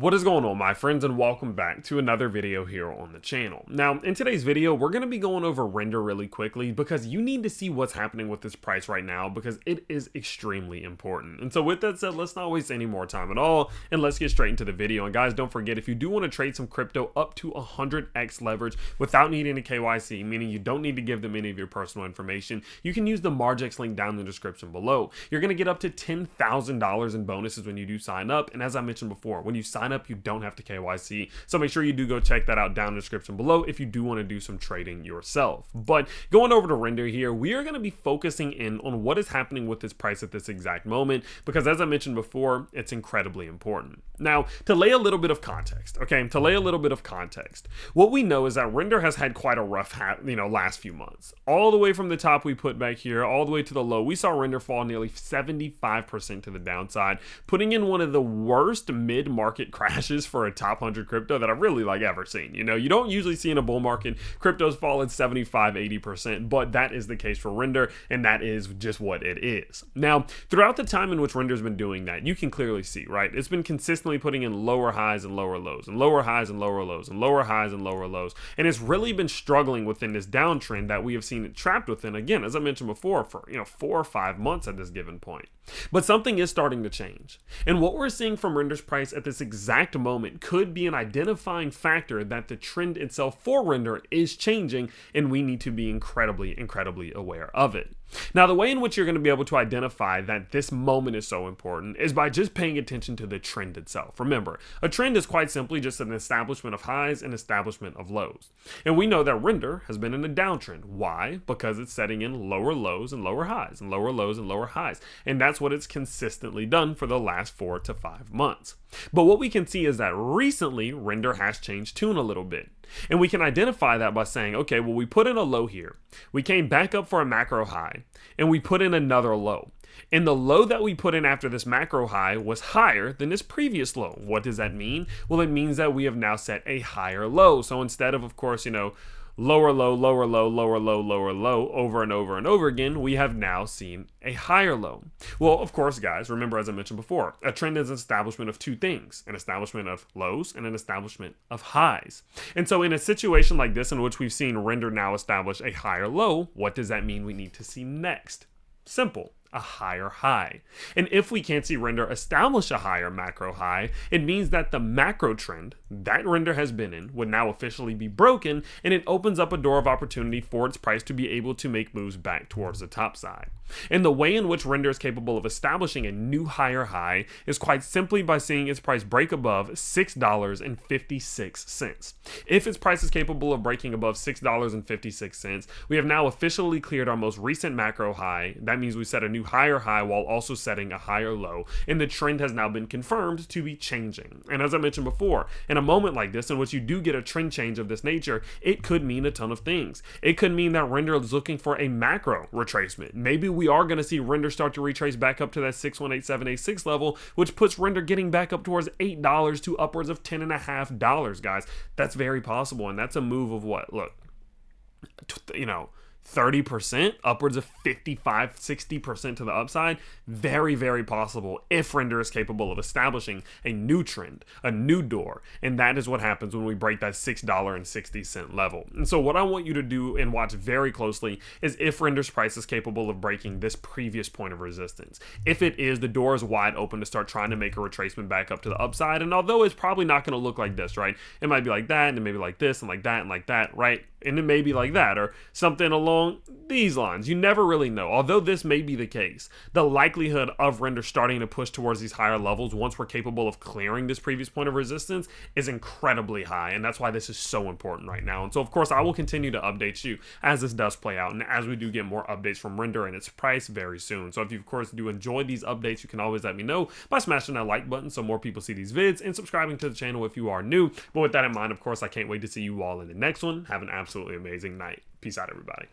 What is going on, my friends, and welcome back to another video here on the channel. Now, in today's video, we're going to be going over render really quickly because you need to see what's happening with this price right now because it is extremely important. And so with that said, let's not waste any more time at all and let's get straight into the video. And guys, don't forget, if you do want to trade some crypto up to 100x leverage without needing a KYC, meaning you don't need to give them any of your personal information, you can use the Margex link down in the description below. You're going to get up to $10,000 in bonuses when you do sign up. And as I mentioned before, when you sign up, you don't have to KYC. So make sure you do go check that out down in the description below if you do want to do some trading yourself. But going over to render here, we are going to be focusing in on what is happening with this price at this exact moment, because as I mentioned before, it's incredibly important. Now, to lay a little bit of context, what we know is that render has had quite a rough last few months. All the way from the top we put back here, all the way to the low, we saw render fall nearly 75% to the downside, putting in one of the worst mid-market crashes for a top 100 crypto that I've really ever seen. You know, you don't usually see in a bull market cryptos fall at 75-80%, but that is the case for render, and that is just what it is. Now, throughout the time in which render's been doing that, you can clearly see, right? It's been consistently putting in lower highs and lower lows, and lower highs and lower lows, and lower highs and lower lows, and it's really been struggling within this downtrend that we have seen it trapped within, again, as I mentioned before, for 4 or 5 months at this given point. But something is starting to change, and what we're seeing from render's price at this exact moment could be an identifying factor that the trend itself for render is changing, and we need to be incredibly aware of it. Now, the way in which you're going to be able to identify that this moment is so important is by just paying attention to the trend itself. Remember, a trend is quite simply just an establishment of highs and establishment of lows. And we know that render has been in a downtrend. Why? Because it's setting in lower lows and lower highs, and lower lows and lower highs. And that's what it's consistently done for the last 4 to 5 months. But what we can see is that recently render has changed tune a little bit. And we can identify that by saying, okay, well, we put in a low here. We came back up for a macro high, and we put in another low. And the low that we put in after this macro high was higher than this previous low. What does that mean? Well, it means that we have now set a higher low. So instead of course, lower low, lower low, lower low, lower low over and over and over again, we have now seen a higher low. Well, of course, guys, remember, as I mentioned before, a trend is an establishment of two things, an establishment of lows and an establishment of highs. And so in a situation like this, in which we've seen render now establish a higher low, what does that mean we need to see next? Simple. A higher high. And if we can't see render establish a higher macro high, it means that the macro trend that render has been in would now officially be broken, and it opens up a door of opportunity for its price to be able to make moves back towards the top side. And the way in which render is capable of establishing a new higher high is quite simply by seeing its price break above $6.56. If its price is capable of breaking above $6.56, we have now officially cleared our most recent macro high. That means we set a new higher high while also setting a higher low, and the trend has now been confirmed to be changing. And as I mentioned before, in a moment like this in which you do get a trend change of this nature, it could mean a ton of things. It could mean that render is looking for a macro retracement. Maybe we are going to see render start to retrace back up to that 618786 level, which puts render getting back up towards $8 to upwards of $10.50, guys. That's very possible, and that's a move of what? Look, 30%, upwards of 55-60% to the upside. Very possible if render is capable of establishing a new trend, a new door, and that is what happens when we break that $6.60 level. And so what I want you to do and watch very closely is if render's price is capable of breaking this previous point of resistance. If it is, the door is wide open to start trying to make a retracement back up to the upside, and although it's probably not going to look like this, right? It might be like that, and it may be like this, and like that, and like that, right? And it may be like that, or something along these lines. You never really know. Although this may be the case, the likelihood of render starting to push towards these higher levels once we're capable of clearing this previous point of resistance is incredibly high, and that's why this is so important right now. And so, of course, I will continue to update you as this does play out, and as we do get more updates from render and its price very soon. So if you, of course, do enjoy these updates, you can always let me know by smashing that like button so more people see these vids, and subscribing to the channel if you are new. But with that in mind, of course, I can't wait to see you all in the next one. Have an absolutely amazing night. Peace out, everybody.